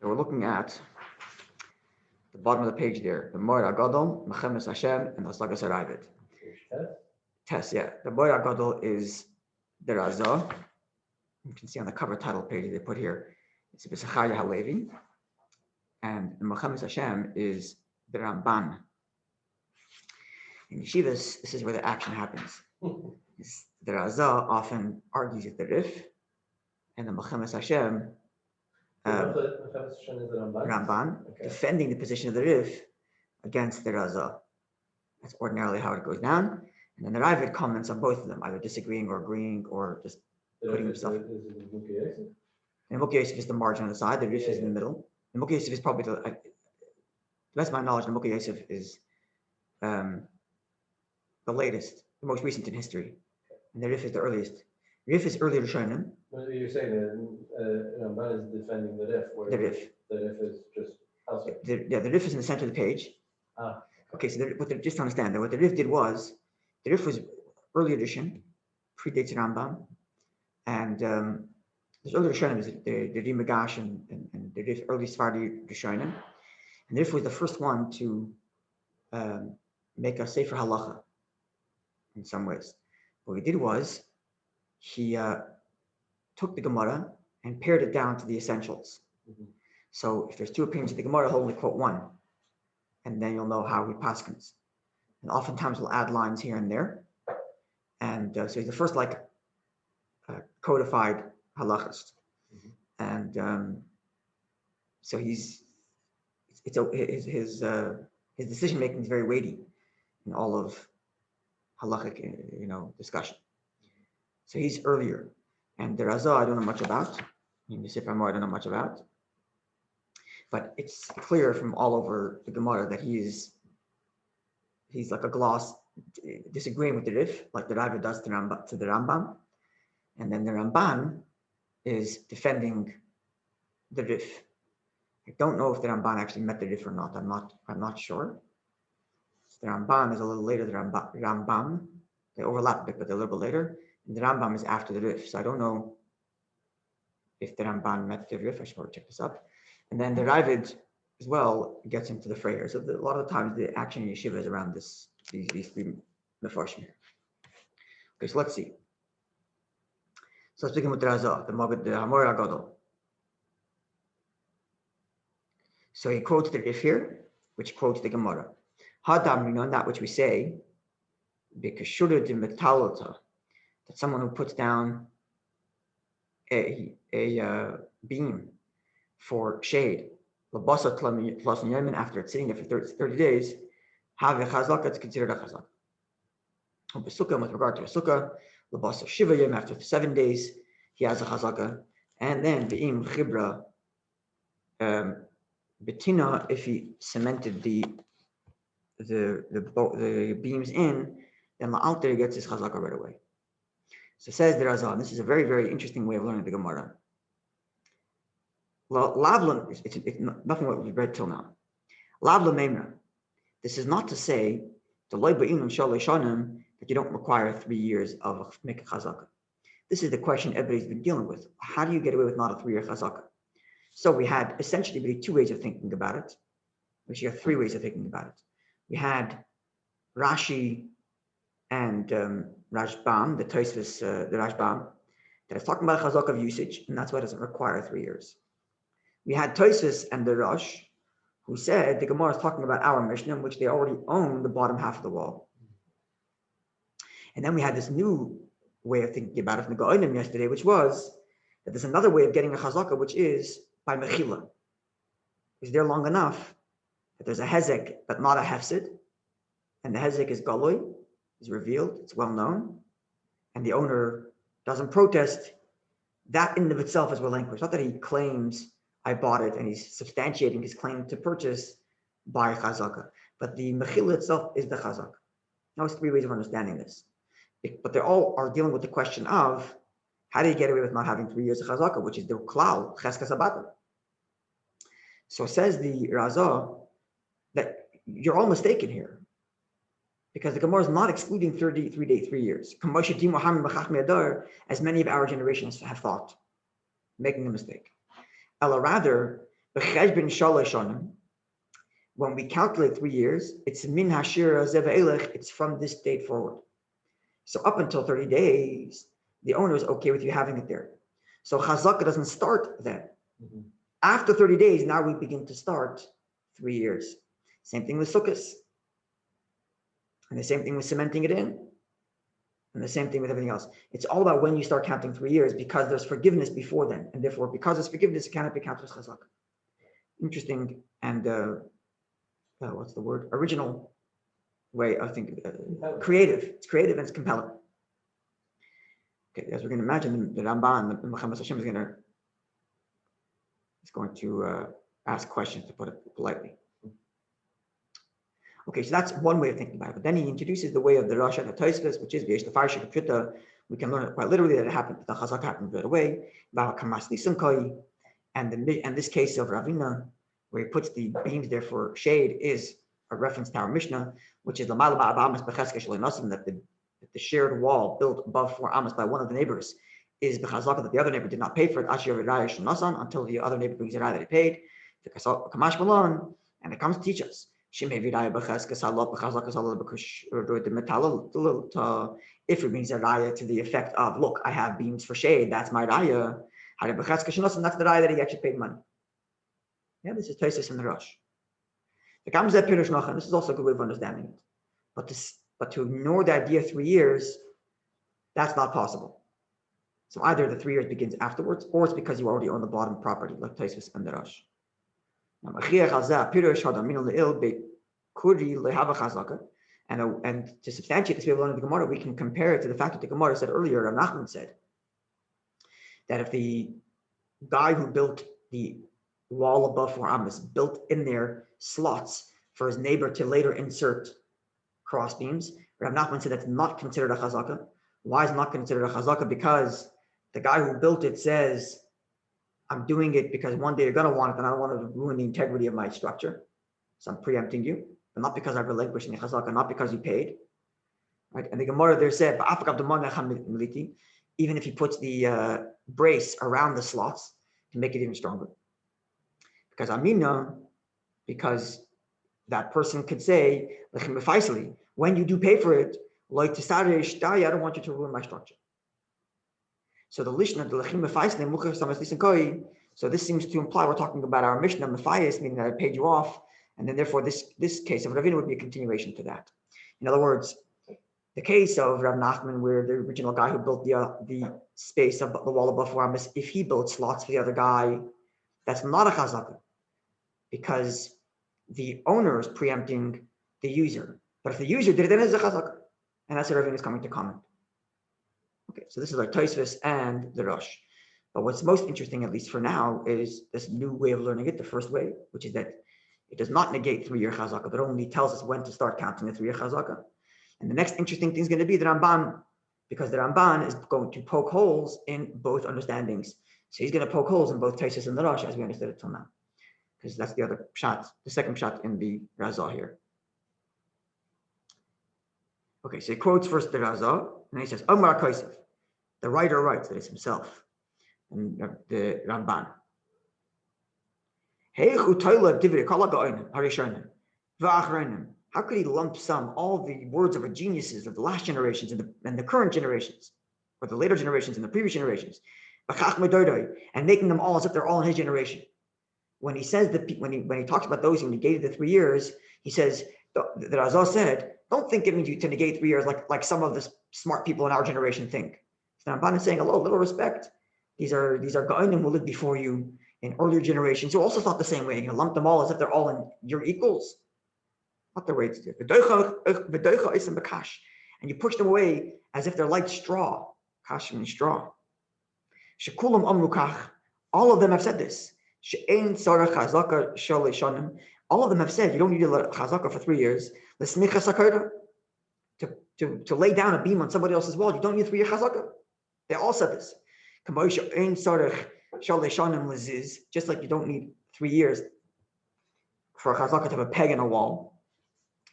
So we're looking at the bottom of the page there, the Moed Agadol, Mechemes Hashem, and the Slagas Aravid. Test, yeah. The Moed Agadol is the Razah. You can see on the cover title page they put here, it's B'Sachaya Halevi. And the Mechemes Hashem is the Ramban. In yeshivas, this is where the action happens. The Razah often argues at the Rif, and the Mechemes Hashem, Ramban, defending the position of the Rif against the Razah. That's ordinarily how it goes down. And then the Ravid comments on both of them, either disagreeing or agreeing or just putting himself. And Mukhi Yosef is the margin on the side, the Rif is in the middle. And Mukhi Yosef is probably, to the best of my knowledge, the Mukhi Yosef is the latest, the most recent in history. And the Rif is the earliest. Rif is earlier to Shonim. Well, you're saying that Ramban is defending the Rif, where the Rif. The Rif is just elsewhere. The Rif is in the center of the page. Ah. Okay, so just to understand that what the Rif did was, the Rif was early edition, predates Rambam, and there's earlier Rishonim, the Rimagash and the Rif, early Sephardi Rishonim, and the Rif was the first one to make a Sefer Halacha in some ways. What he did was, he took the Gemara and pared it down to the essentials. Mm-hmm. So if there's two opinions of the Gemara, he'll only quote one, and then you'll know how he paskins. And oftentimes we'll add lines here and there. And so he's the first codified halachist. Mm-hmm. And so his decision making is very weighty in all of halachic, discussion. So he's earlier. And the Razah I don't know much about. In the Sefer Moed I don't know much about. But it's clear from all over the Gemara that he's like a gloss, disagreeing with the Rif, like the Ravid does to the Rambam. And then the Ramban is defending the Rif. I don't know if the Ramban actually met the Rif or not. I'm not sure. So the Ramban is a little later than Rambam. They overlap a bit, but they're a little bit later. And the Rambam is after the Rif. So I don't know if the Ramban met the Rif. I should probably check this up. And then the Ravid as well gets into the fray. So a lot of the times the action in yeshiva is around these three mefarshim here. Okay, so let's see. So let's begin with the Razah, the Hamor Agadol. So he quotes the Rif here, which quotes the Gemara. Hadam, that which we say, Bikashura de Metalota, that someone who puts down a beam for shade, after it's sitting there for 30 days, have a chazaka, it's considered a chazaka. With regard to a sukkah, labasa shiva yom, after 7 days, he has a chazaka. And then be'im chibra betina, if he cemented the beams in, then la'alter gets his chazaka right away. So says the Razah, and this is a very, very interesting way of learning the Gemara. Lavla, it's nothing what we've read till now. Lavla memra. This is not to say that you don't require 3 years of make a chazaka. This is the question everybody's been dealing with. How do you get away with not a 3-year chazaka? So we had essentially really 2 ways of thinking about it. Actually, you have 3 ways of thinking about it. We had Rashi and Rashbam, the Tosafos, the Rashbam, that is talking about chazaka of usage, and that's why it doesn't require 3 years. We had Tosafos and the Rosh, who said the Gemara is talking about our Mishnah, in which they already own the bottom half of the wall. And then we had this new way of thinking about it from the Gaonim yesterday, which was that there's another way of getting a chazaka, which is by mechila. Is there long enough that there's a hezek, but not a hefsid, and the hezek is galoi, is revealed, it's well known, and the owner doesn't protest. That in and of itself is relinquished. Not that he claims I bought it and he's substantiating his claim to purchase by chazaka, but the mechila itself is the chazaka. Now, there's 3 ways of understanding this, but they all are dealing with the question of how do you get away with not having 3 years of chazaka, which is the klal cheskas abata. So says the Razah that you're all mistaken here, because the Gemara is not excluding 3 years, as many of our generations have thought, making a mistake. Ella rather, When we calculate 3 years, it's min hashir zeva it's from this date forward. So up until 30 days, the owner is okay with you having it there. So chazaka doesn't start then. Mhm. After 30 days, now we begin to start 3 years. Same thing with sukkahs. And the same thing with cementing it in. And the same thing with everything else. It's all about when you start counting 3 years because there's forgiveness before then. And therefore, because there's forgiveness, it cannot be counted as chazaka. Interesting and, what's the word? Original way of thinking. Creative. It's creative and it's compelling. Okay, as we're going to imagine, the Ramban, the Muhammad Hashem is going to ask questions, to put it politely. Okay, so that's one way of thinking about it. But then he introduces the way of the Rashi and the Tosafos, which is V'yesh Lefarshei K'pshuto. We can learn it quite literally that it happened. The chazaka happened right away. And this case of Ravina, where he puts the beams there for shade, is a reference to our Mishnah, which is that the shared wall built above 4 amos by one of the neighbors is the chazaka that the other neighbor did not pay for it until the other neighbor brings it out that he paid. And it comes to teach us. If it brings a raya to the effect of, look, I have beams for shade, that's my raya. That's the raya that he actually paid money. Yeah, this is Tosafos in the Rosh. This is also a good way of understanding it. But to ignore the idea of 3 years, that's not possible. So either the 3 years begins afterwards, or it's because you already own the bottom property, like Tosafos and the Rosh. And to substantiate this way of learning the Gemara, we can compare it to the fact that the Gemara said earlier, Rav Nachman said, that if the guy who built the wall above 4 amos built in there slots for his neighbor to later insert cross beams, Rav Nachman said that's not considered a chazaka. Why is it not considered a chazaka? Because the guy who built it says, I'm doing it because one day you're going to want it and I don't want to ruin the integrity of my structure. So I'm preempting you, but not because I've relinquished the chazaka, not because you paid. Right? And the Gemara there said, even if he puts the brace around the slots to make it even stronger. Because because that person could say, when you do pay for it, like I don't want you to ruin my structure. So the Lishna, the Lechim Mefaisli, so this seems to imply we're talking about our Mishnah, Mefayis, meaning that I paid you off, and then therefore this case of Ravina would be a continuation to that. In other words, the case of Rav Nachman, where the original guy who built the space of the wall above 4 amos, if he built slots for the other guy, that's not a chazaka, because the owner is preempting the user. But if the user did it, then it's a chazaka, and that's what Ravina is coming to comment. Okay, so this is like Tosafos and the Rosh. But what's most interesting, at least for now, is this new way of learning it, the first way, which is that it does not negate 3-year chazaka, but only tells us when to start counting the 3-year chazaka. And the next interesting thing is going to be the Ramban, because the Ramban is going to poke holes in both understandings. So he's going to poke holes in both Tosafos and the Rosh, as we understood it till now. Because that's the other shot, the second shot in the Razah here. Okay, so he quotes first the Razah, and he says, Omar Kaisef, the writer writes, that is himself, and the Ramban. How could he lump sum all the words of the geniuses of the last generations and the current generations, or the later generations and the previous generations, and making them all as if they're all in his generation? When he says that, when he talks about those who negated the 3 years, he says that Razah said, don't think it means you to negate 3 years like some of the smart people in our generation think. So Ramban is saying, hello, little respect. These are Gaonim who lived before you in earlier generations who also thought the same way. You're going to lump them all as if they're all in your equals. Not the way to do it. And you push them away as if they're like straw. Kash means straw. All of them have said this. All of them have said you don't need to let chazaka for 3 years. To lay down a beam on somebody else's wall, you don't need 3-year chazaka. They all said this. Just like you don't need 3 years for a chazaka to have a peg in a wall,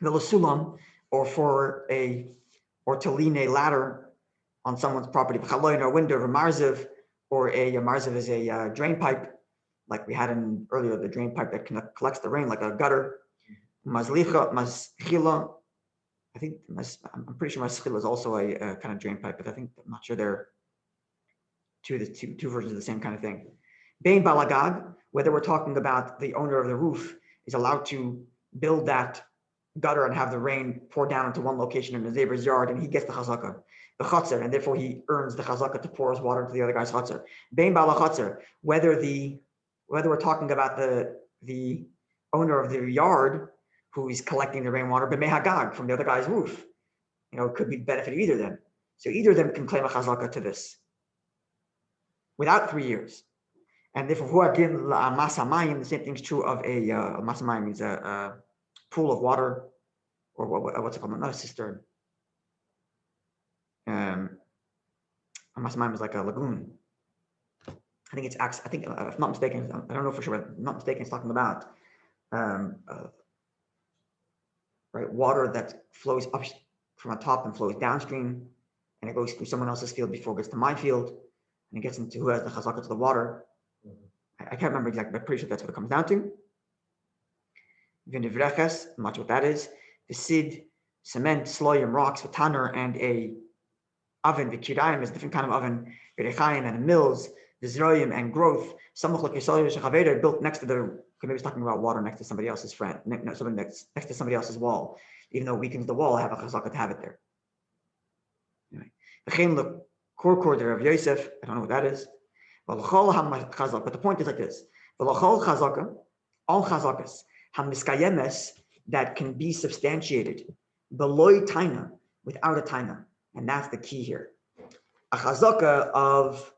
or to lean a ladder on someone's property, or a window, or a marziv, or a marziv is a drain pipe, like we had in earlier, the drain pipe that collects the rain, like a gutter. Maschila. I think I'm pretty sure maschila is also a kind of drain pipe, but I'm not sure they're two versions of the same kind of thing. Bein balagag, whether we're talking about the owner of the roof is allowed to build that gutter and have the rain pour down into one location in his neighbor's yard, and he gets the chazaka, the chatzar, and therefore he earns the chazaka to pour his water into the other guy's chatzar. Bein balachatzer, whether we're talking about the owner of the yard who is collecting the rainwater, b'mei hagag, from the other guy's roof, it could be the benefit of either of them. So either of them can claim a chazaka to this without 3 years. And therefore, the same thing is true of a masamayim is a pool of water, or what's it called? Not a cistern. A masamayim is like a lagoon. I think if I'm not mistaken, I don't know for sure, but I'm not mistaken, it's talking about right, water that flows up from the top and flows downstream, and it goes through someone else's field before it gets to my field, and it gets into who has the chazaka to the water. I can't remember exactly, but I'm pretty sure that's what it comes down to. Vinivreches, much what that is. The sid, cement, sloyim, rocks, tanner, and a oven. The kirayim is a different kind of oven. Berechayim and mills, the zroyim and growth. Some built next to the. Maybe it's talking about water next to somebody else's friend, next to somebody else's wall. Even though it weakens the wall, I have a chazaka to have it there. Anyway, the chem korkor of Yosef. I don't know what that is. But the point is like this: all chazakas hamiskayemes that can be substantiated below taina, without a taina, and that's the key here. A chazaka of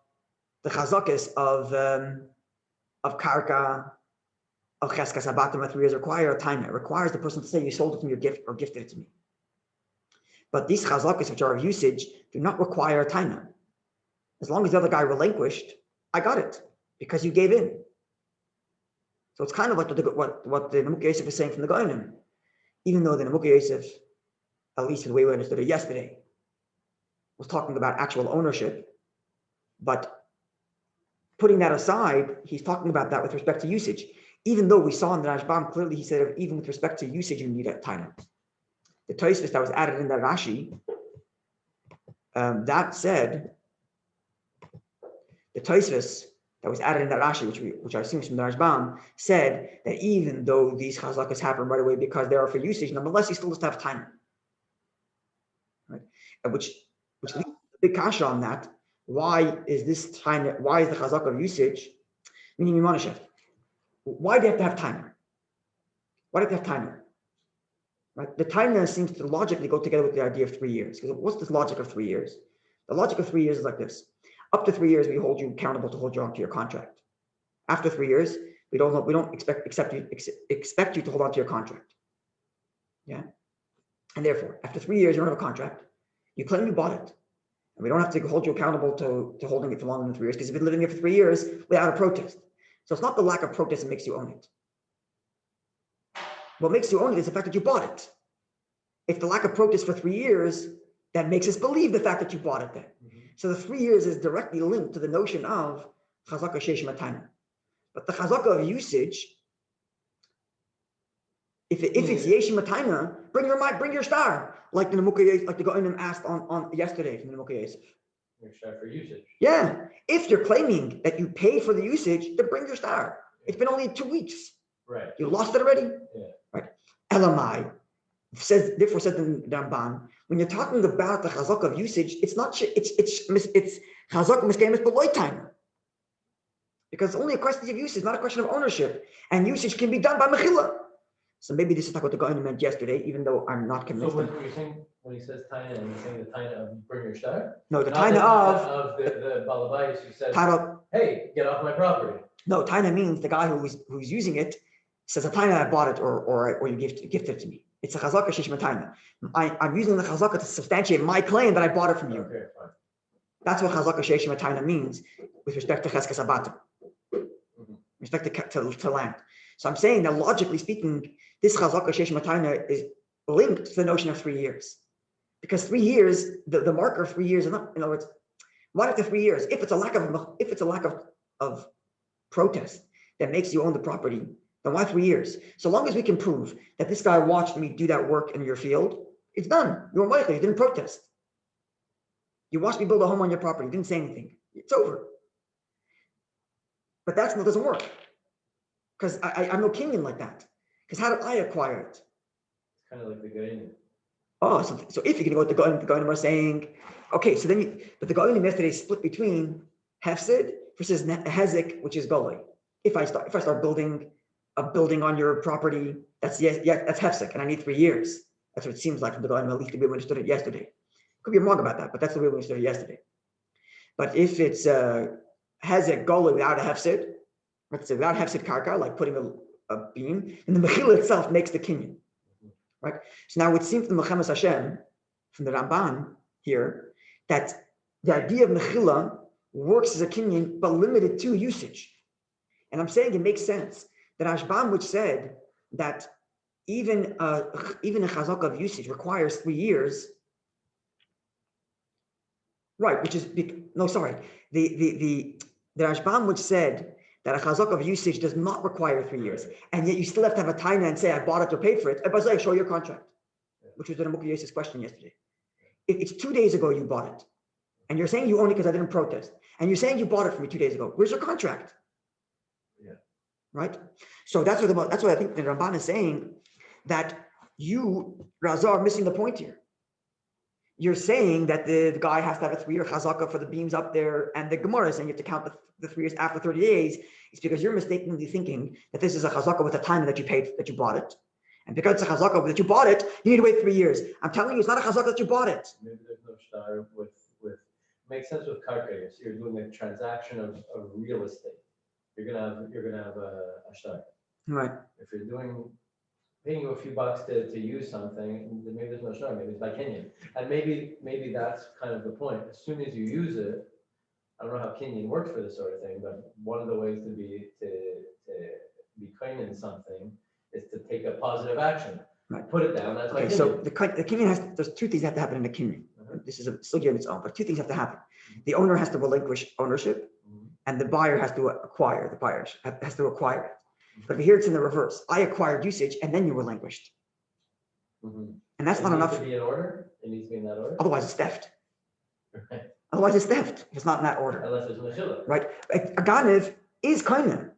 the chazakas of karka, of cheskas abatim at 3 years require a taina. It requires the person to say you sold it to me or gifted it to me. But these chazakas, which are of usage, do not require a taina. As long as the other guy relinquished, I got it because you gave in. So it's kind of like what the Nemukah Yosef is saying from the Goyim. Even though the Nemukah Yosef, at least the way we understood it yesterday, was talking about actual ownership, but putting that aside, he's talking about that with respect to usage. Even though we saw in the Rashbam clearly, he said even with respect to usage, you need a taina. The Tosafos that was added in the Rashi, that said, the Tosafos that was added in that Rashi, which I assume is from the Rashbam, said that even though these chazakas happen right away because they are for usage, nonetheless, you still just have time. Right? Which leads to a big kasha on that. Why is this time? Why is the chazaka of usage? Meaning Mimonashef. Why do you have to have timer? Why do you have to have timer? Right? The timer seems to logically go together with the idea of 3 years. Because what's this logic of 3 years? The logic of 3 years is like this. Up to 3 years, we hold you accountable to hold you onto your contract. After 3 years, we don't expect you to hold on to your contract. Yeah. And therefore, after 3 years, you don't have a contract. You claim you bought it. And we don't have to hold you accountable to holding it for longer than 3 years because you've been living here for 3 years without a protest. So it's not the lack of protest that makes you own it. What makes you own it is the fact that you bought it. If the lack of protest for 3 years, that makes us believe the fact that you bought it then. Mm-hmm. So the 3 years is directly linked to the notion of chazaka sheish matana. But the chazaka of usage, if it's yesh matana, bring your star, like the Goyim asked on yesterday from the Nemukah Yosef. Your star for usage. Yeah. If you're claiming that you paid for the usage, then bring your star. It's been only 2 weeks. Right. You lost it already? Yeah. Right. Elamai therefore said the Ramban, when you're talking about the chazak of usage, it's chazak miskemes below time. Because it's only a question of usage, not a question of ownership. And usage can be done by mechila. So maybe this is like what the Goyim meant yesterday, even though I'm not convinced. So what you're saying when he says taina, and he's saying the taina of bring your star? No, the taina of the balabayas who says, hey, get off my property. No, taina means the guy who's using it says a taina, I bought it or you gifted it to me. It's a chazaka sheish taina. I'm using the chazaka to substantiate my claim that I bought it from you. Okay, fine. That's what chazaka sheish taina means with respect to cheskas abatim, respect to land. So I'm saying that logically speaking, this chazaka sheish taina is linked to the notion of 3 years, because 3 years, the marker of 3 years is not. In other words, what after 3 years? If it's a lack of protest, that makes you own the property, then why 3 years? So long as we can prove that this guy watched me do that work in your field, it's done. You were Michael, you didn't protest. You watched me build a home on your property, you didn't say anything. It's over. But that doesn't work. Because I'm no Kenyan like that. Because how did I acquire it? It's kind of like the Goyim. Oh, so if you're going to go with the Goyim are saying, okay, so then but the Goyim yesterday split between Hefsid versus Hezek, which is Goloi. If I start building a building on your property, that's Hefsek, and I need 3 years. That's what it seems like from the Goyim, at least the way we understood it yesterday. Could be wrong about that, but that's the way we understood it yesterday. But if it's Hezek Goloi without a Hefsid, let's say without Hefsid Karka, like putting a beam, and the Mechila itself makes the Kinyan. Right? So now it seems from the Mechemes Hashem, from the Ramban here, that the idea of Mechila works as a Kinyan, but limited to usage. And I'm saying it makes sense that Ashbam, which said that even a chazaka of usage requires 3 years, right? Which is no, sorry, the Ashbam, which said that a chazaka of usage does not require 3 years, and yet you still have to have a taina and say I bought it or paid for it. But I show your contract, which was the Mukhi Yosef's question yesterday. If it's 2 days ago you bought it, and you're saying you own it because I didn't protest, and you're saying you bought it from me 2 days ago. Where's your contract? Yeah. Right. So that's what I think the Ramban is saying, that you, Razar, are missing the point here. You're saying that the guy has to have a 3 year chazaka for the beams up there, and the Gemara is saying you have to count the 3 years after 30 days. It's because you're mistakenly thinking that this is a chazaka with the time that you bought it. And because it's a chazaka that you bought it, you need to wait 3 years. I'm telling you, it's not a chazaka that you bought it. Maybe there's no shtar with makes sense with karka. So you're doing a transaction of real estate. You're gonna have a shtar. Right. If you're paying you a few bucks to use something, then maybe there's no shtar. Maybe it's by Kenyan. And maybe that's kind of the point. As soon as you use it, I don't know how Kenyan works for this sort of thing, but one of the ways to be kind in something is to take a positive action. Right. Put it down. That's okay. So the Kenyan there's 2 things that have to happen in the Kenyan. This is a Sugya on its own, but 2 things have to happen. The owner has to relinquish ownership, and the buyer has to acquire. The buyer has to acquire it. But here it's in the reverse. I acquired usage, and then you relinquished. And that's not enough. It needs to be in order. It needs to be in that order. Otherwise, it's theft. Right. Otherwise, it's theft. If it's not in that order. Unless there's mechila. Right. A ganiv is koinen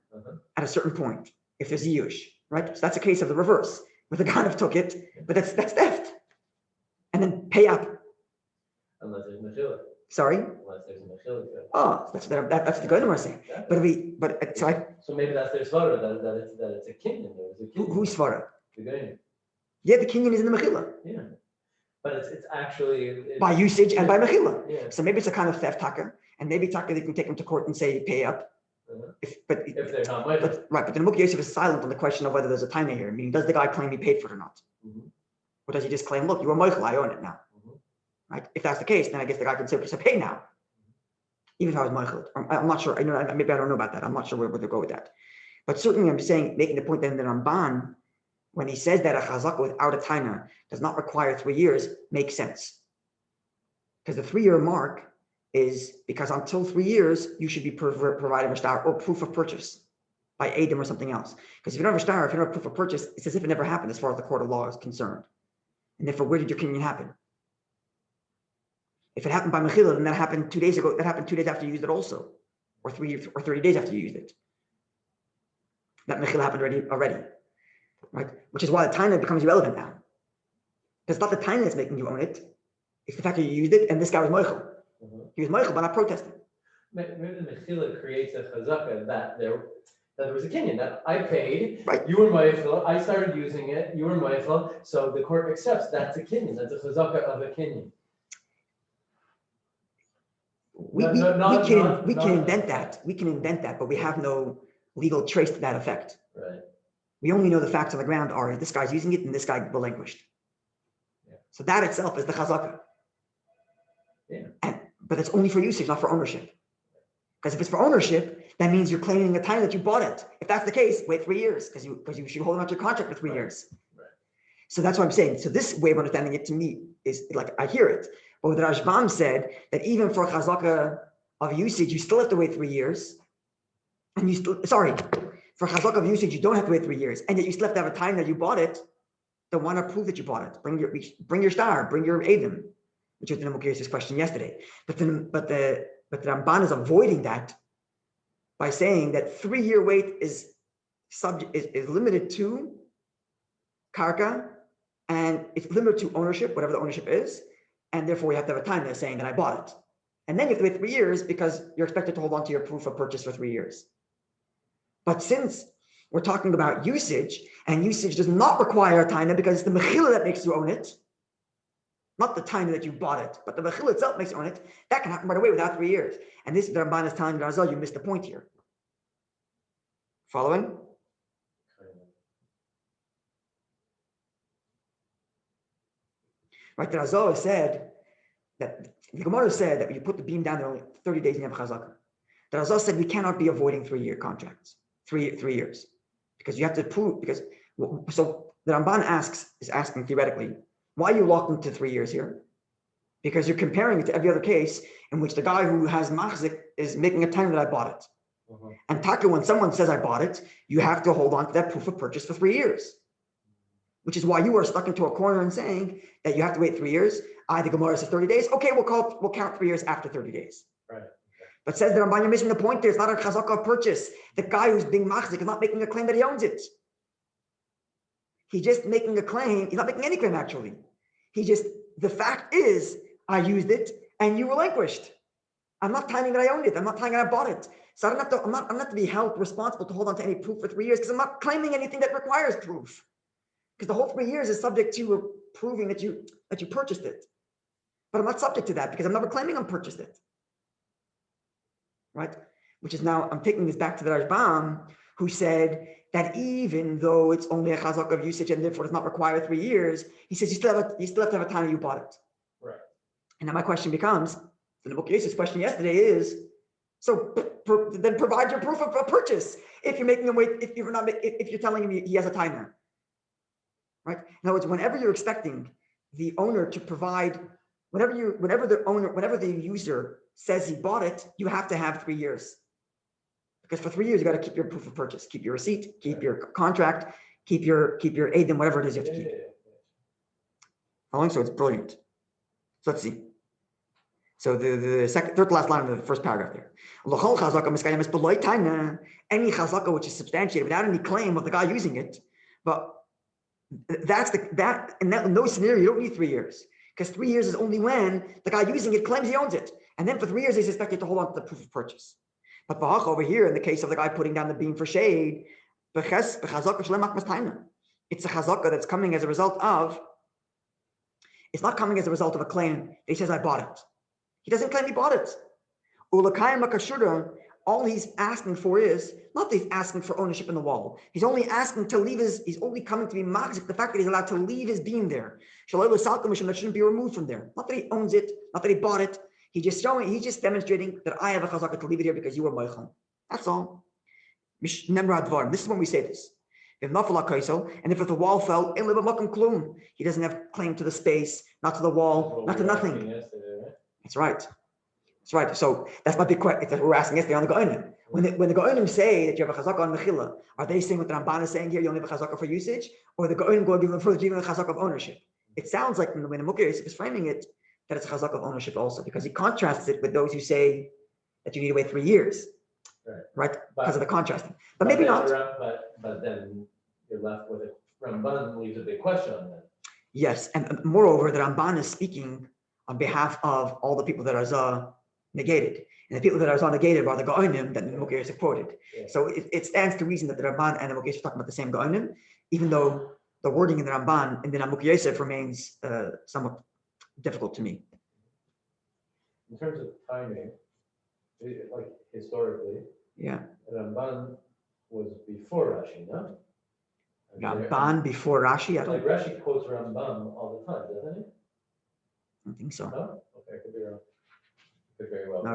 at a certain point if there's yush. Right. So that's a case of the reverse, where the ganiv took it, but that's theft. And then pay up. Unless there's mechila. Sorry. Unless there's mechila. Oh, that's the good one saying. Yeah. So maybe that's their svara that it's a kinyan. Who's svara? The Goyim. Yeah, the kinyan is in the mechila. Yeah, but it's actually by usage and by mechila. Yeah. So maybe it's a kind of theft taka, and maybe taka they can take them to court and say pay up. If they're not mighty. Right, but the Mukhi Yosef is silent on the question of whether there's a time here. Meaning, does the guy claim he paid for it or not? Or does he just claim, look, you were Michael, I own it now? Right? If that's the case, then I guess the guy can say, pay now. Even if I was Michael. I'm not sure. Maybe I don't know about that. I'm not sure where to go with that. But certainly I'm saying, making the point that in the Ramban, when he says that a chazaka without a taina does not require 3 years, makes sense. Because the 3 year mark is because until 3 years, you should be providing a shtar or proof of purchase by Adam or something else. Because if you don't have a shtar, if you don't have proof of purchase, it's as if it never happened as far as the court of law is concerned. And therefore, where did your kinyan happen? If it happened by mechila, then that happened 2 days ago. That happened 2 days after you used it, also, or 30 days after you used it. That mechila happened already, right? Which is why the taina becomes irrelevant now. Because it's not the taina that's making you own it; it's the fact that you used it, and this guy was meichel. He was meichel, but not protesting. Maybe the mechila creates a chazaka that there was a kinyan that I paid. Right. You were meichel. I started using it. You were meichel. So the court accepts that's a kinyan. That's a chazaka of a kinyan. We can invent that. We can invent that, but we have no legal trace to that effect. Right. We only know the facts on the ground are this guy's using it and this guy relinquished. Yeah. So that itself is the chazaka. Yeah. But it's only for usage, not for ownership. Because if it's for ownership, that means you're claiming the time that you bought it. If that's the case, wait 3 years because you should hold on to your contract for 3 years. Right. So that's what I'm saying. So this way of understanding it to me is like I hear it. But the Rashbam said that even for chazaka of usage, you still have to wait 3 years. And for chazak of usage, you don't have to wait 3 years, and yet you still have to have a time that you bought it. Don't want to prove that you bought it. Bring your star, bring your Adam, which was the Mukir's question yesterday. But the Ramban is avoiding that by saying that 3-year wait is limited to karka, and it's limited to ownership, whatever the ownership is, and therefore you have to have a time there saying that I bought it. And then you have to wait 3 years because you're expected to hold on to your proof of purchase for 3 years. But since we're talking about usage, and usage does not require a time because it's the mechila that makes you own it, not the time that you bought it, but the mechila itself makes you own it, that can happen right away without 3 years. And this, the Ramban is telling Razal, you missed the point here. Following? Right, the Razal said that, the Gemara said that when you put the beam down there only 30 days and you have chazaka. The Razal said we cannot be avoiding 3-year contracts, 3 years, because you have to prove, because, so the Ramban is asking theoretically, why are you locked into 3 years here? Because you're comparing it to every other case in which the guy who has machzik is making a time that I bought it. And taka, when someone says I bought it, you have to hold on to that proof of purchase for 3 years. Which is why you are stuck into a corner and saying that you have to wait 3 years. The Gemara says 30 days. Okay, we'll count 3 years after 30 days. Right. But says the Ramban, you're missing the point there. It's not a chazaka of purchase. The guy who's being machzik is not making a claim that he owns it. He's just making a claim. He's not making any claim actually. The fact is, I used it and you relinquished. I'm not claiming that I owned it. I'm not claiming that I bought it. So I'm not to be held responsible to hold on to any proof for 3 years because I'm not claiming anything that requires proof. Because the whole 3 years is subject to proving that you purchased it. But I'm not subject to that because I'm never claiming I purchased it. Right? Which is now, I'm taking this back to the Rashbam, who said that even though it's only a chazak of usage and therefore does not require 3 years, he says you still have to have a time you bought it. Right. And now my question becomes, the Mukir's question yesterday is, so then provide your proof of purchase if you're making him wait, if you're telling him he has a timer. Right? In other words, whenever you're expecting the owner to provide, whenever the user says he bought it, you have to have 3 years. Because for 3 years, you got to keep your proof of purchase, keep your receipt, keep your contract, keep your ADM, whatever it is you have to keep. Following? So it's brilliant. So let's see. So the third to last line of the first paragraph there. Any chazaka which is substantiated without any claim of the guy using it, but in those scenarios, you don't need 3 years. Because 3 years is only when the guy using it claims he owns it. And then for 3 years, he's expected to hold on to the proof of purchase. But over here, in the case of the guy putting down the beam for shade, it's a chazaka that's coming as a result of, it's not coming as a result of a claim that he says, I bought it. He doesn't claim he bought it. All he's asking for is, not that he's asking for ownership in the wall. He's only asking to leave he's only coming to be machzik, the fact that he's allowed to leave his beam there. That shouldn't be removed from there. Not that he owns it, not that he bought it. He's just demonstrating that I have a chazaka to leave it here because you were moichel. That's all. This is when we say this. And if the wall fell, he doesn't have claim to the space, not to the wall, not to nothing. That's right. That's right. So that's my big question. That's what we're asking yesterday on the Go'onim. When the Go'onim say that you have a chazaka on mechila, are they saying what the Ramban is saying here, you only have a chazaka for usage? Or the Go'onim go even further, even a chazaka of ownership? It sounds like when the Mukir is framing it, that it's a chazaka of ownership also, because he contrasts it with those who say that you need to wait 3 years. Right? Because of the contrasting. But maybe not. But then you're left with it. Ramban leaves a big question on that. Yes. And moreover, the Ramban is speaking on behalf of all the people that are negated. And the people that are negated are the Go'onim that the Mukir is quoted. Yeah. So it stands to reason that the Ramban and the Mukir are talking about the same Go'onim, even though the wording in the Ramban and the Mukir Yosef remains somewhat difficult to me. In terms of timing, like historically, yeah, Ramban was before Rashi, no? Ramban before Rashi? Like Rashi quotes Ramban all the time, doesn't he? I don't think so. No? Okay, I could be wrong. Could very well. No,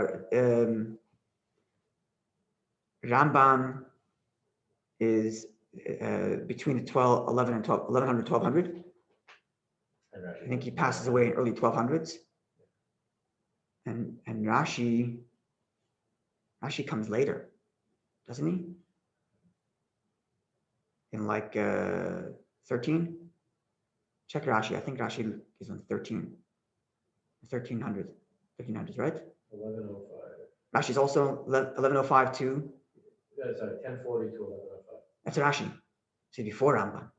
Rambam is between the 1100 and 1200. I think he passes away in early 1200s. And Rashi comes later, doesn't he? in like 13. Check Rashi. I think Rashi is on 1300s, right? 1105. Rashi is also 1105 to. Sorry, 1040 to 1105. That's Rashi. So before Rambam.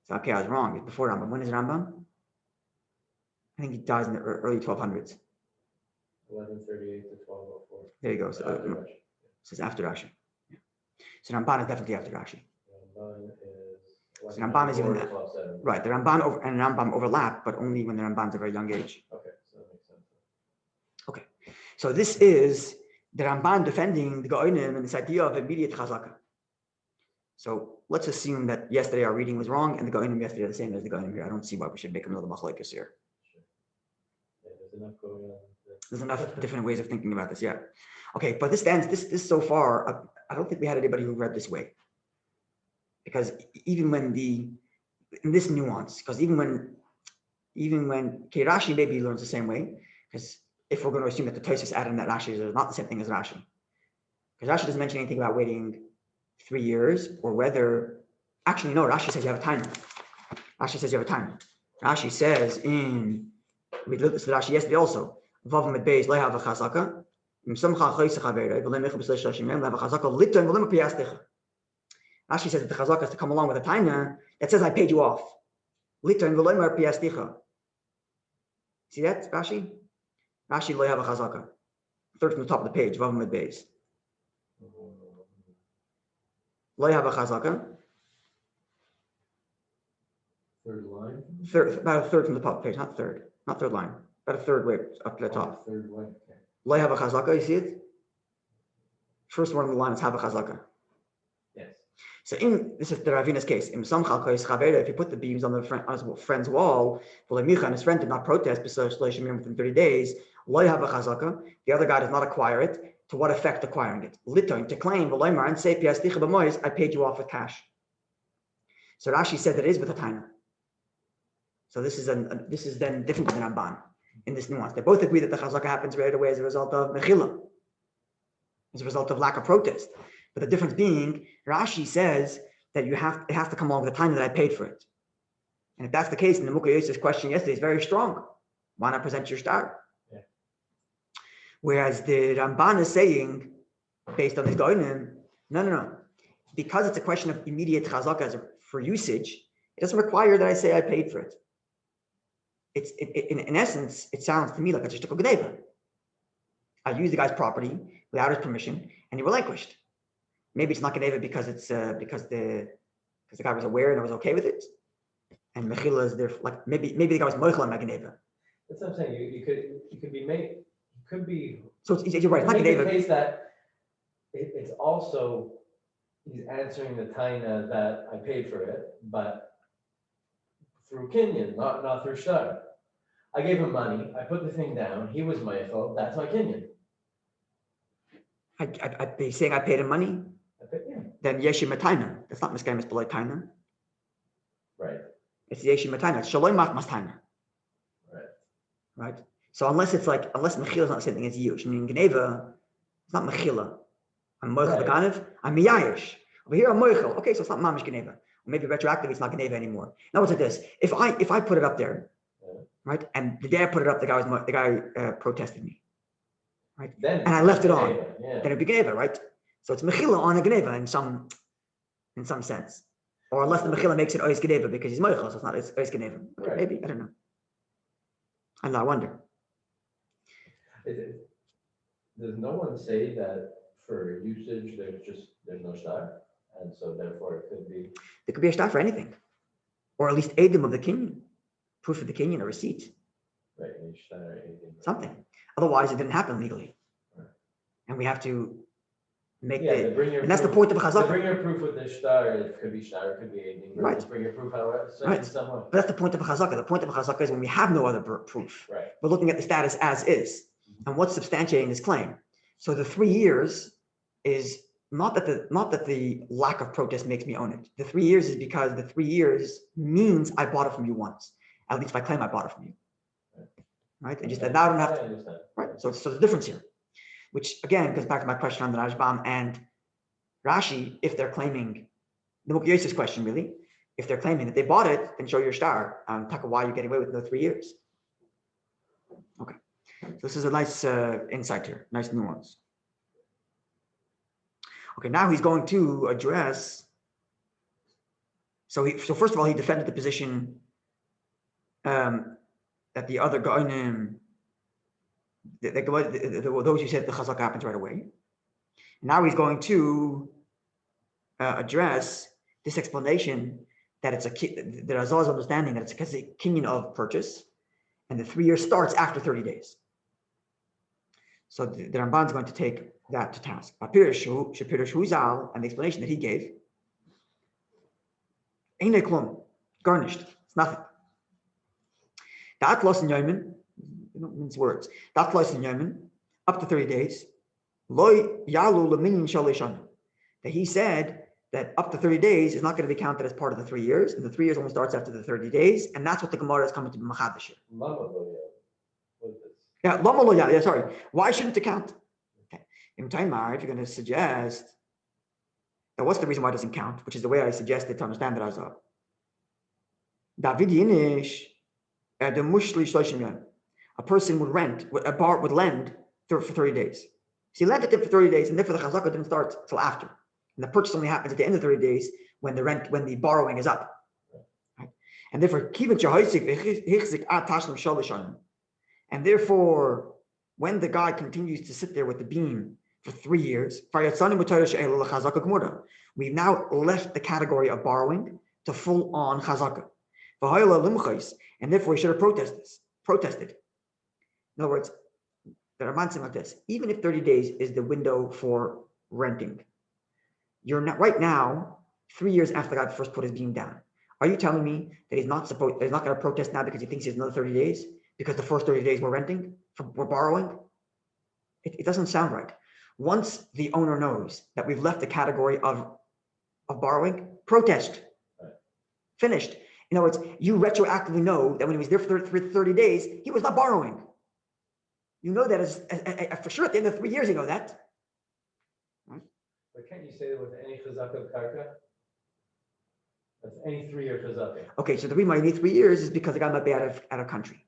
So okay, I was wrong. It's before Rambam. When is Rambam? I think he dies in the early 1200s. 1138 to 1204. There you go. So it's after Rashi. Yeah. So Ramban is definitely after Rashi. So Ramban is even that. Right. The Ramban and Rambam overlap, but only when the Ramban's a very young age. Okay, so that makes sense. Okay. So this is the Ramban defending the Gaonim and this idea of immediate chazaka. So let's assume that yesterday our reading was wrong and the Gaonim yesterday are the same as the Gaonim here. I don't see why we should make another machlokes here. Sure. Yeah, there's enough going on. There's enough different ways of thinking about this, yeah. Okay, but this so far, I don't think we had anybody who read this way. Because even when in this nuance, because even when Rashi maybe learns the same way, because if we're going to assume that the Tosafos added in that Rashi is not the same thing as Rashi. Because Rashi doesn't mention anything about waiting 3 years, or whether, actually no, Rashi says you have a time. Rashi says you have a time. Rashi says we looked at this Rashi yesterday also, Vav mit beis lo have a chazaka. Rashi says that the chazaka is to come along with a time that says I paid you off. See that, Rashi? Rashi lo have a chazaka. Third from the top of the page, Vav mit beis. Lo have a chazaka. Third line? About a third from the top of the page, not third line. About a third way up to the top. Third way, okay. Lo have a chazaka, you see it? First one on the line is have a chazaka. Yes. So this is the Ravina's case. If you put the beams on his friend's wall, and his friend did not protest within 30 days, lo have a chazaka. The other guy does not acquire it. To what effect acquiring it? Litoin, to claim, and say, I paid you off with cash. So Rashi said that it is with a time. So this is then different than Ramban in this nuance. They both agree that the chazaka happens right away as a result of mechila, as a result of lack of protest. But the difference being, Rashi says that it has to come along with the time that I paid for it. And if that's the case, then the Mukha Yosef's question yesterday is very strong. Why not present your star? Yeah. Whereas the Ramban is saying, based on this Gaonim, no. Because it's a question of immediate chazaka for usage, it doesn't require that I say I paid for it. In essence, it sounds to me like I just took a gedeva. I used the guy's property without his permission, and he relinquished. Maybe it's not gedeva because the guy was aware and I was okay with it, and mechila is there. Like maybe the guy was moichel on my gedeva. That's what I'm saying. You could be made. You could be. So you're right. It's not gedeva. The case that it's also he's answering the taina that I paid for it, but through kinyan, not through shtar. I gave him money. I put the thing down. He was meichel. That's my kinyan. He's saying I paid him money. Yeah. Then yeshi matayna. That's not miskayim below taina. Right. It's yeshi matayna. It's shaloi machmas taina. Right. So unless mechila is not the same thing as yush. I mean geneva, it's not mechila. I'm moichel b'ganev. I'm miyayish. Over here I'm moichel. Okay, so it's not mamish geneva. Maybe retroactively it's not geneva anymore. Now what's it this? If I put it up there, right, and the day I put it up, the guy protested me, right, and I left it on, then it'd be geneva, right? So it's mechila on a geneva in some sense, or unless the mechila makes it ois geneva because he's moichel, so it's not ois geneva. Okay, maybe I don't know. I wonder. Does no one say that for usage there's no shtar? And so therefore it could be. There could be a shtar for anything, or at least adim of the kinyan, proof of the kinyan, a receipt. Right, shtar, something. Otherwise, it didn't happen legally, and we have to make and that's the point of a chazaka. Bring your proof with the shtar. It could be shtar, it could be adim. Right. Bring your proof however. Right. But that's the point of a chazaka. The point of a chazaka is when we have no other proof. Right. We're looking at the status as is, and what's substantiating this claim. So the 3 years is. Not that the lack of protest makes me own it. The 3 years is because the 3 years means I bought it from you once. At least if I claim I bought it from you. Right? And just that I don't have to. Right. So the difference here, which again goes back to my question on the Rashbam and Rashi, if they're claiming the Mukyasis question, really. If they're claiming that they bought it, then show your star. Talk about why you get away with no 3 years. Okay. So this is a nice insight here, nice nuance. Okay, now he's going to address. So first of all, he defended the position that the other Gaonim, those who said the chazaka happens right away. Now he's going to address this explanation that it's the Razal's understanding that it's a kinyan of purchase, and the 3 years starts after 30 days. So the Ramban is going to take that to task. And the explanation that he gave, garnished, it's nothing. That loss in Yemen, means words. That loss in Yemen, up to 30 days. That he said that up to 30 days is not going to be counted as part of the 3 years, and the 3 years only starts after the 30 days, and that's what the Gemara is coming to be machadash. Yeah, sorry. Why shouldn't it count? Okay. In Taimar, if you're going to suggest that what's the reason why it doesn't count, which is the way I suggested to understand that as David Yinish, the Mushli Shloshim, a person would lend for 30 days. So he lent it for 30 days, and therefore the chazaka didn't start till after. And the purchase only happens at the end of 30 days when the borrowing is up. Right? And therefore, and therefore, when the guy continues to sit there with the beam for 3 years, we've now left the category of borrowing to full on chazaka. And therefore, he should have protested. In other words, the Ramban saying like this: even if 30 days is the window for renting, you're not right now 3 years after the guy first put his beam down. Are you telling me that he's not going to protest now because he thinks he has another 30 days because the first 30 days we're renting, we're borrowing? It doesn't sound right. Once the owner knows that we've left the category of borrowing, protest. Finished. In other words, you retroactively know that when he was there for 30 days, he was not borrowing. You know that as for sure at the end of 3 years, you know that. Right? But can't you say that with any chazaka karka? That's any 3 year chazaka. Okay, so the reason why you need 3 years is because the guy might be out of country.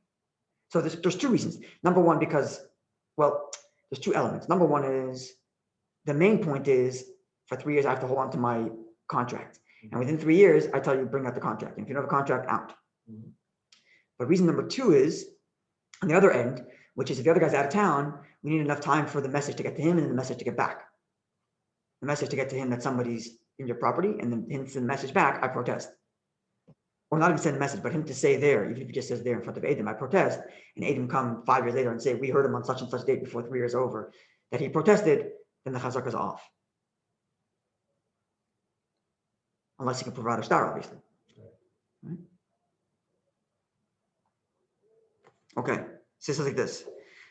So there's two reasons. Number one, because, well, there's two elements. Number one is, the main point is, for 3 years, I have to hold on to my contract. And within 3 years, I tell you, bring out the contract. And if you don't have a contract, out. Mm-hmm. But reason number two is, on the other end, which is if the other guy's out of town, we need enough time for the message to get to him and then the message to get back. The message to get to him that somebody's in your property, and then him to send the message back, I protest. Or not even send a message, but him to say there, even if he just says there in front of Adam, I protest, and Adam come 5 years later and say, we heard him on such and such date before 3 years over, that he protested, then the chazaka is off. Unless you can provide a star, obviously. Right? Okay, so it's like this.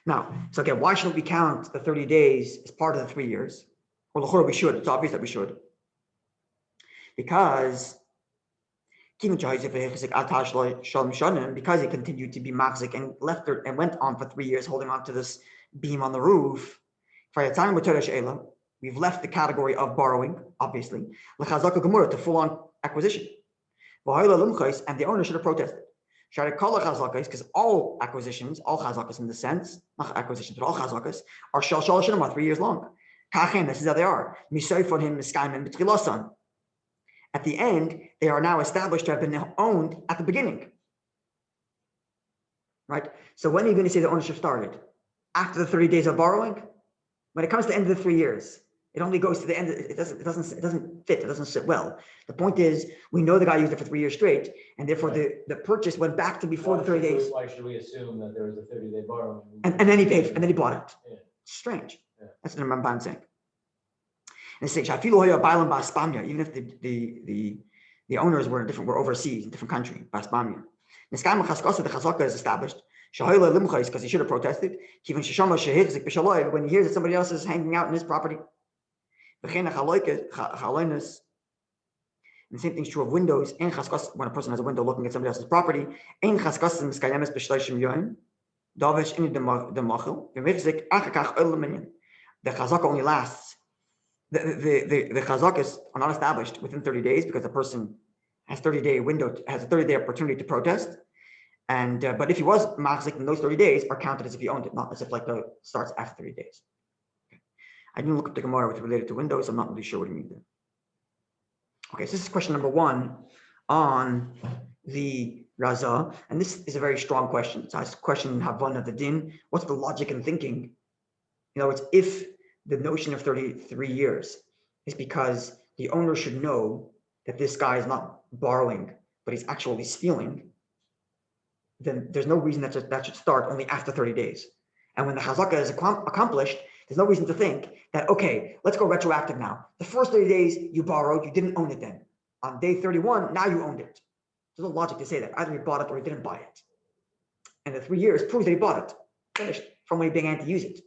Now, so again, why shouldn't we count the 30 days as part of the 3 years? Or l'chora we should, it's obvious that we should. Because he continued to be machzik and left her and went on for 3 years holding on to this beam on the roof. We've left the category of borrowing, obviously, to full-on acquisition. And the owner should have protested. Because all acquisitions, all chazakas in the sense, not acquisitions, but all chazakas are shal 3 years long. This is how they are. At the end, they are now established to have been owned at the beginning. Right? So when are you going to say the ownership started? After the 30 days of borrowing? When it comes to the end of the 3 years, it only goes to the end. It doesn't fit. It doesn't sit well. The point is, we know the guy used it for 3 years straight, and therefore the purchase went back to before the 30 days. Why should we assume that there was a 30-day borrowing? And then he paid, and then he bought it. Yeah. Strange. Yeah. That's what the Ramban saying. And it's saying, even if the owners were overseas, in a different country, Baspamia. The chazaka is established. Because he should have protested. When he hears that somebody else is hanging out in his property. And the same thing is true of windows. When a person has a window looking at somebody else's property, the chazaka only lasts the chazakas are not established within 30 days because the person has 30-day window, has a 30-day opportunity to protest. And but if he was machzik, then those 30 days are counted as if he owned it, not as if like the starts after 30 days. Okay. I didn't look up the Gemara which related to windows, so I'm not really sure what you mean there. Okay, so this is question number 1 on the Raza, and this is a very strong question. It's a question Havana the Din. What's the logic and thinking? In other words, if the notion of 33 years is because the owner should know that this guy is not borrowing, but he's actually stealing, then there's no reason that should start only after 30 days. And when the chazaka is accomplished, there's no reason to think that, okay, let's go retroactive now. The first 30 days you borrowed, you didn't own it then. On day 31, now you owned it. There's no logic to say that. Either he bought it or he didn't buy it. And the 3 years proves that he bought it. Finished from when he began to use it.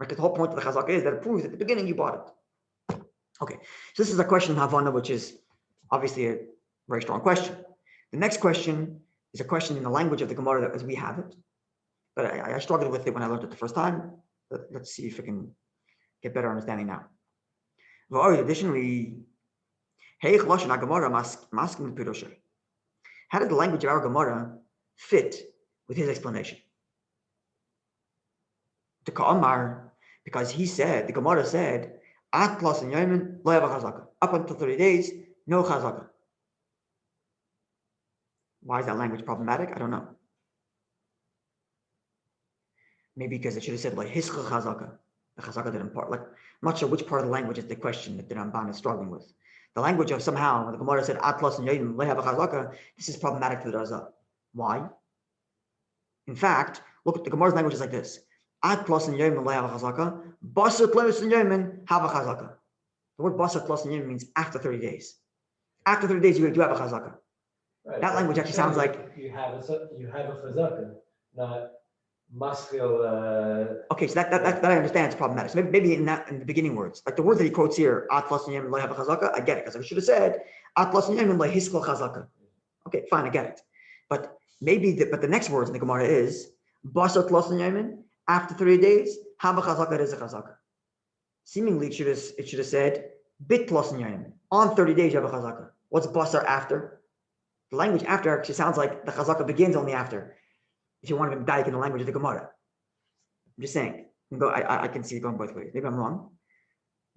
Right? Because the whole point of the chazaka is that it proves at the beginning you bought it. Okay, so this is a question in Havana, which is obviously a very strong question. The next question is a question in the language of the Gemara as we have it. But I struggled with it when I learned it the first time. But let's see if I can get better understanding now. Additionally, how did the language of our Gemara fit with his explanation? To Ka'amar, because he said, the Gemara said, up until 30 days, no chazaka. Why is that language problematic? I don't know. Maybe because it should have said like hischa chazaka. The chazaka didn't part. Like, I'm not sure which part of the language is the question that the Ramban is struggling with. The language of somehow, when the Gemara said atlas and yodim lehav chazaka, this is problematic to the Raza. Why? In fact, look at the Gemara's language is like this: atlas and yodim lehav chazaka, basra tlemis and yodim have a chazaka. The word basra tlemis and yodim means after 30 days. After 30 days, you do have a chazaka. Right. That language actually sounds like you have a chazaka, not maskil. Okay, so that I understand it's problematic. So maybe in the beginning words, like the words that he quotes here, atlas and yemen have a chazaka, I get it, because I should have said atlas and yemen hiskal chazaka. Okay, fine, I get it. But maybe the next words in the Gemara is basar atlas and yemen after 30 days have a chazaka is a chazaka. Seemingly it should have said bit plus and yemen on 30 days you have a chazaka. What's basar after? The language after actually sounds like the chazaka begins only after. If you want to be medayik in the language of the Gemara, I'm just saying. I can see it going both ways. Maybe I'm wrong.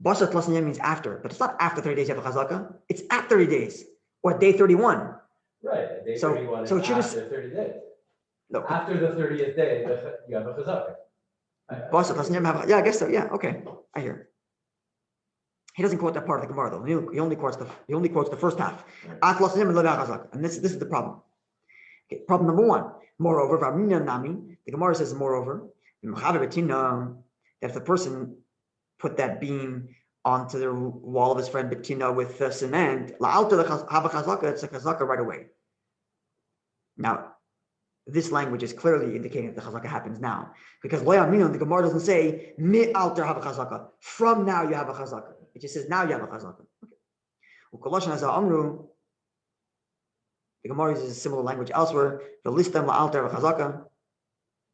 Basar plus means after, but it's not after 30 days you have a chazaka. It's at 30 days or day 31. Right. Day 31 is after 30 days. No. After the 30th day, you have a chazaka. Basar plus yeah, I guess so. Yeah. Okay. I hear. He doesn't quote that part of the Gemara though. He only quotes the first half. And this is the problem. Okay. Problem number 1. Moreover, the Gemara says moreover, that if the person put that beam onto the wall of his friend Betina with cement, it's a chazaka right away. Now, this language is clearly indicating that the chazaka happens now, because the Gemara doesn't say mi alter have a chazaka. From now you have a chazaka. It just says now you have a chazaka. Okay. The Gemara uses a similar language elsewhere. The listam la'alter v'chazaka.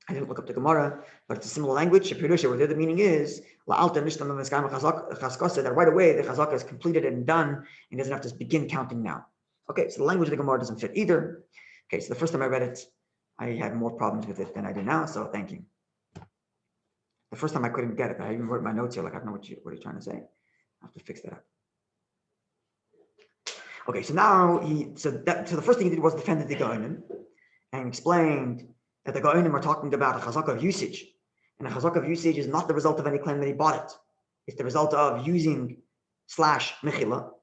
I didn't look up the Gemara, but it's a similar language. Shapirusha, where the meaning is la'alter nishtam v'skayim v'chazaka. That right away the chazaka is completed and done, and doesn't have to begin counting now. Okay, so the language of the Gemara doesn't fit either. Okay, so the first time I read it, I had more problems with it than I do now. So thank you. The first time I couldn't get it. I even wrote my notes here, like I don't know what you're trying to say. I have to fix that up. Okay, so now so the first thing he did was defend the Gaonim and explained that the Gaonim are talking about a chazaka of usage, and a chazaka of usage is not the result of any claim that he bought it. It's the result of using / mechila.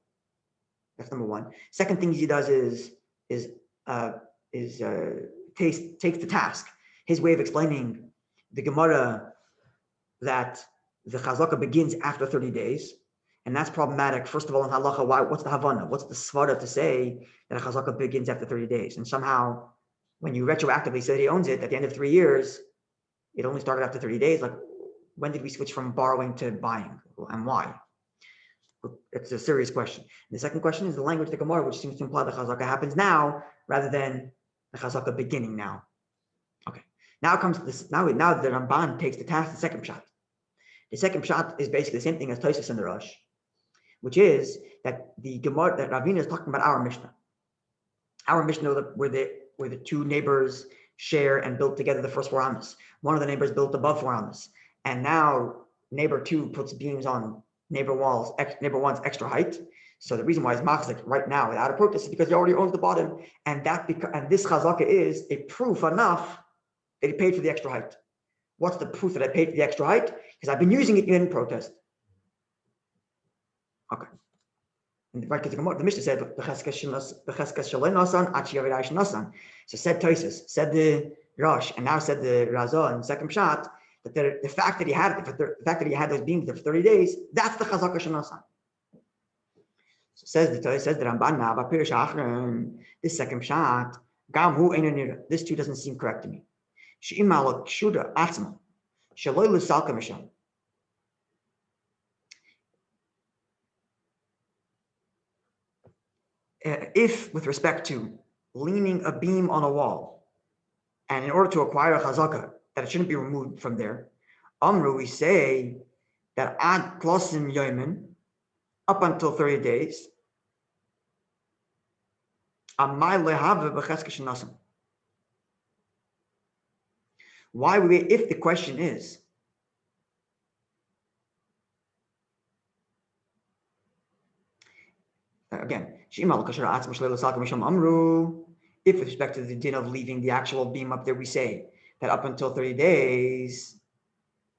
That's number 1. Second thing he does takes to task his way of explaining the Gemara that the chazaka begins after 30 days. And that's problematic. First of all, in halacha, what's the havana? What's the svara to say that a chazaka begins after 30 days? And somehow, when you retroactively say that he owns it at the end of 3 years, it only started after 30 days. Like, when did we switch from borrowing to buying, and why? It's a serious question. And the second question is the language of the Gemara, which seems to imply the chazaka happens now rather than the chazaka beginning now. Okay. Now comes this. Now the Ramban takes the task the second shot. The second shot is basically the same thing as Tosafos and the Rosh. which is that the Gemara that Ravina is talking about our Mishnah. Our Mishnah where the two neighbors share and build together the first 4 amas. One of the neighbors built above 4 amas, and now neighbor 2 puts beams on neighbor 1's extra height. So the reason why it's machzik right now without a protest is because he already owns the bottom, and this chazaka is a proof enough that he paid for the extra height. What's the proof that I paid for the extra height? Because I've been using it, you didn't protest. Okay. And the Mishnah said, so said Tosafos, said the Rosh, and now said the Razah in second shot, that the fact that he had those beams there for 30 days, that's the chazaka shenasan. So says the Ramban now, this second shot, this too doesn't seem correct to me. If with respect to leaning a beam on a wall, and in order to acquire a chazaka, that it shouldn't be removed from there, Amru, we say that ad klosim yomin, up until 30 days, why we wait? If the question is, again, if with respect to the din of leaving the actual beam up there, we say that up until 30 days,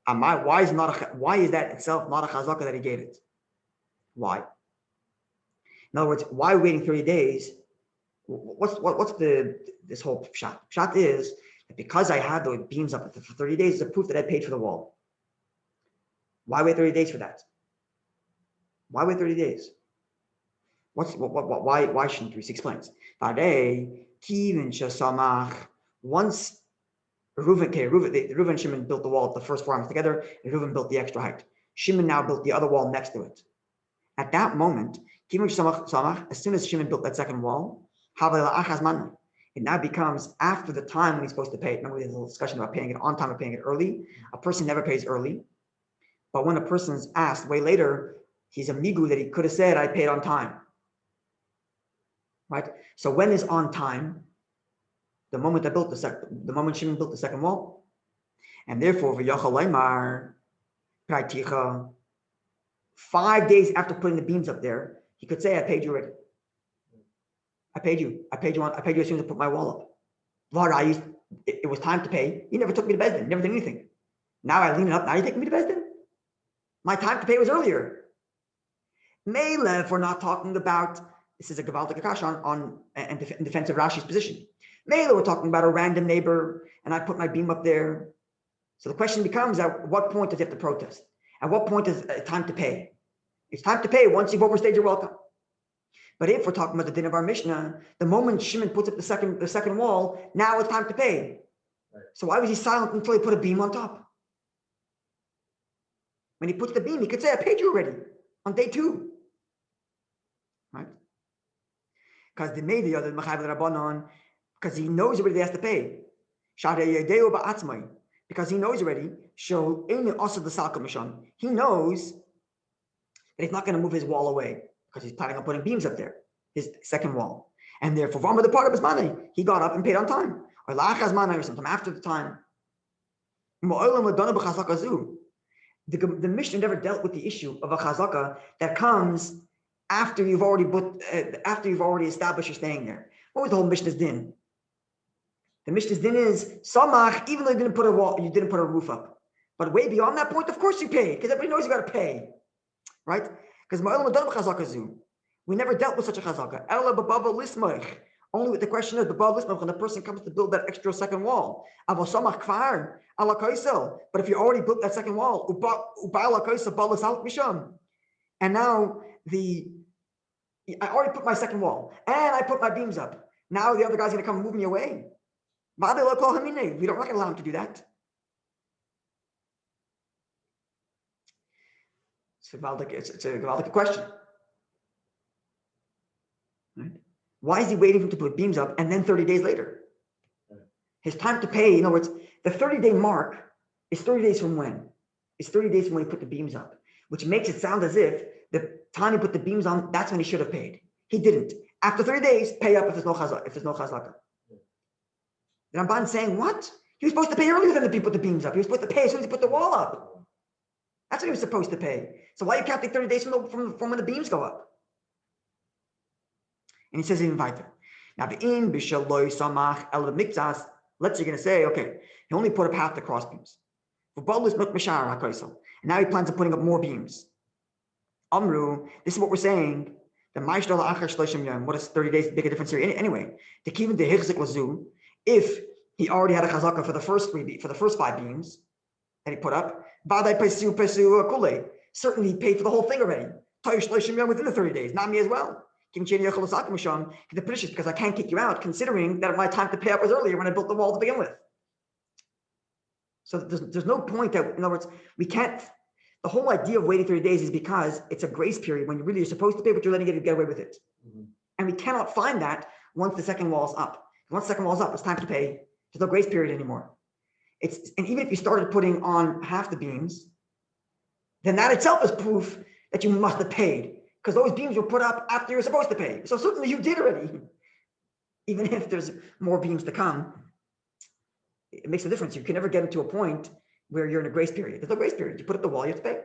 why is that itself not a chazaka that he gave it? Why? In other words, why waiting 30 days? What's this whole pshat? Pshat is that because I had those beams up for 30 days, it's a proof that I paid for the wall. Why wait 30 days for that? Why wait 30 days? Why shouldn't we? He explains. Once Reuven and Shimon built the wall, the first 4 arms together, and Reuven built the extra height. Shimon now built the other wall next to it. At that moment, as soon as Shimon built that second wall, it now becomes after the time when he's supposed to pay it. Remember, there's a little discussion about paying it on time or paying it early. A person never pays early. But when a person's asked way later, he's a migu that he could have said, I paid on time. Right? So when is on time? The moment Shimon built the second wall. And therefore, 5 days after putting the beams up there, he could say, I paid you already. I paid you as soon as I put my wall up. It was time to pay. You never took me to Bezdin, never did anything. Now I lean it up, now you're taking me to Bezdin? My time to pay was earlier. Melev, we're not talking about, this is a Gavaldik Akash in defense of Rashi's position. Melev, we're talking about a random neighbor, and I put my beam up there. So the question becomes, at what point does he have to protest? At what point is it time to pay? It's time to pay once you've overstayed your welcome. But if we're talking about the din of our Mishnah, the moment Shimon puts up the second wall, now it's time to pay. Right. So why was he silent until he put a beam on top? When he puts the beam, he could say, I paid you already on day 2. Right? Because they made the other Rabbanon, because he knows already he has to pay. Because he knows already, he knows that he's not going to move his wall away because he's planning on putting beams up there, his second wall. And therefore, the part of his money, he got up and paid on time. Or sometime after the time. The Mishnah never dealt with the issue of a chazaka that comes after you've already established you're staying there. What was the whole Mishnah's din? The Mishnah's din is samach, even though you didn't put a roof up. But way beyond that point, of course you paid, because everybody knows you got to pay, right? Because we never dealt with such a chazaka. Only with the question of the Bava lismach when the person comes to build that extra second wall. But if you already built that second wall, and now I already put my second wall and I put my beams up. Now the other guy's going to come and move me away. We're not going to allow him to do that. It's a Gavaldik question. Right? Why is he waiting for him to put beams up and then 30 days later? His time to pay, in other words, the 30-day mark is 30 days from when? It's 30 days from when he put the beams up, which makes it sound as if the time he put the beams on, that's when he should have paid. He didn't. After 30 days, pay up if there's no chazaka. The Ramban saying, what? He was supposed to pay earlier than he put the beams up. He was supposed to pay as soon as he put the wall up. That's what he was supposed to pay. So why are you counting 30 days from when the beams go up? And he says even weiter. Now, let's say you're going to say, okay, he only put up half the cross beams. And now he plans on putting up more beams. Amru, this is what we're saying. What is 30 days make a difference here? Anyway, if he already had a chazaka for the first 5 beams that he put up, certainly he paid for the whole thing already. Within the 30 days, not me as well. Because I can't kick you out, considering that my time to pay up was earlier when I built the wall to begin with. So there's no point that, in other words, we can't. The whole idea of waiting 30 days is because it's a grace period when you really are supposed to pay, but you're letting it get away with it. Mm-hmm. And we cannot find that once the second wall is up. Once the second wall is up, it's time to pay. There's no grace period anymore. And even if you started putting on half the beams, then that itself is proof that you must have paid, because those beams were put up after you were supposed to pay. So certainly you did already. Even if there's more beams to come, it makes a difference. You can never get into a point where you're in a grace period. There's no grace period. You put up the wall, you have to pay.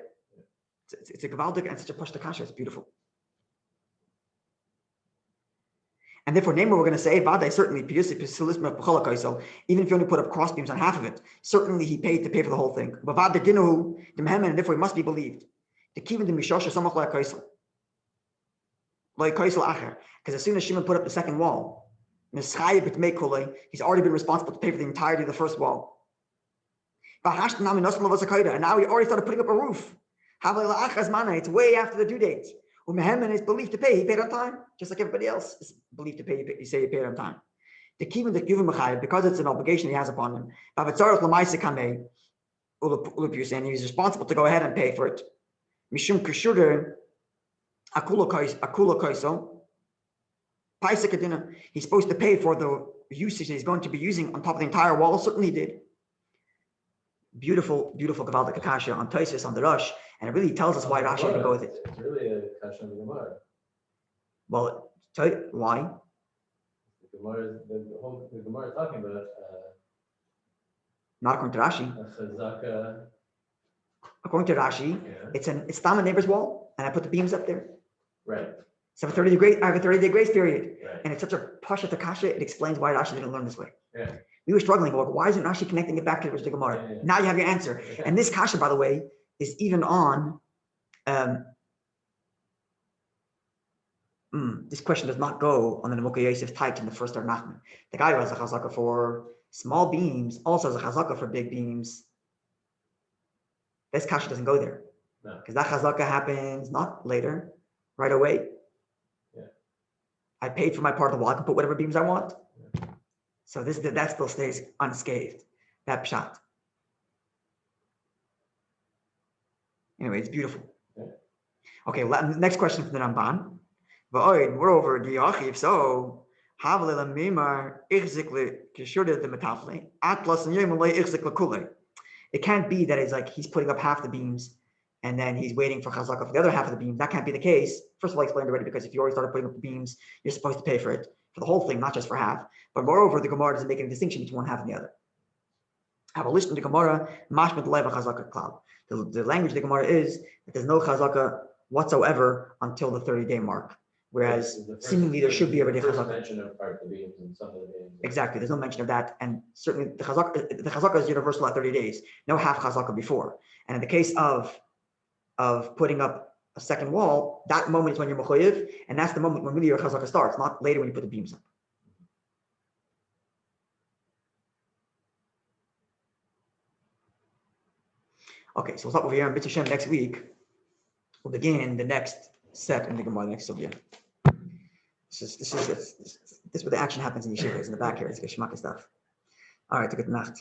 It's a gavaldik and such a pashta kasha. It's beautiful. And therefore, we're going to say, Vadai certainly, even if you only put up cross beams on half of it, certainly he paid to pay for the whole thing. And therefore he must be believed. Because as soon as Shimon put up the second wall, he's already been responsible to pay for the entirety of the first wall. And now he already started putting up a roof. It's way after the due date. And is believed to pay, he paid on time, just like everybody else is believed to pay, you say he paid on time. Because it's an obligation he has upon him. And he's responsible to go ahead and pay for it. He's supposed to pay for the usage that he's going to be using on top of the entire wall. Certainly he did. Beautiful, beautiful gavaldik kasha on Tosafos, on the Rosh, and it really tells us why Rashi can go with it. It's really a kasha on the Gemara. Well, why? The Gemara is talking about not according to Rashi. According to Rashi, it's Tam, a neighbor's wall, and I put the beams up there. Right. So I have a 30-day grace period, right. And it's such a pasha kasha. It explains why Rashi didn't learn this way. Yeah. We were struggling, but why isn't Rashi connecting it back to the Gemara? Yeah. Now you have your answer. Yeah. And this kasha, by the way, is even on. This question does not go on the Nemukah Yosef typed in the first Nachman. The guy who has a chazaka for small beams also has a chazaka for big beams. This kasha doesn't go there. Because that chazaka happens not later, right away. Yeah. I paid for my part of the wall. I can put whatever beams I want. Yeah. So that still stays unscathed. That pshat. Anyway, it's beautiful. Yeah. Okay, next question from the Ramban. Moreover, if so, it can't be that it's like he's putting up half the beams and then he's waiting for chazaka for the other half of the beams. That can't be the case. First of all, I explained already, because if you already started putting up the beams, you're supposed to pay for it, for the whole thing, not just for half. But moreover, the Gemara doesn't make any distinction between one half and the other. Have a listen to Gemara, mashmat leva chazaka klal. The language of the Gemara is that there's no chazaka whatsoever until the 30-day mark. Whereas seemingly there should be already a chazaka. Mention of part of the beams and some of the beams. Exactly, there's no mention of that, and certainly the chazaka is universal at 30 days. No half chazaka before. And in the case of putting up a second wall, that moment is when you're mechoyev, and that's the moment when really your chazaka starts, not later when you put the beams up. Okay, so we'll stop over here, and B'tzeh Hashem next week we'll begin the next set in the Gemara, the next Sugya. This is where the action happens in yeshivas, in the back here. It's Geschmack stuff. All right, good night.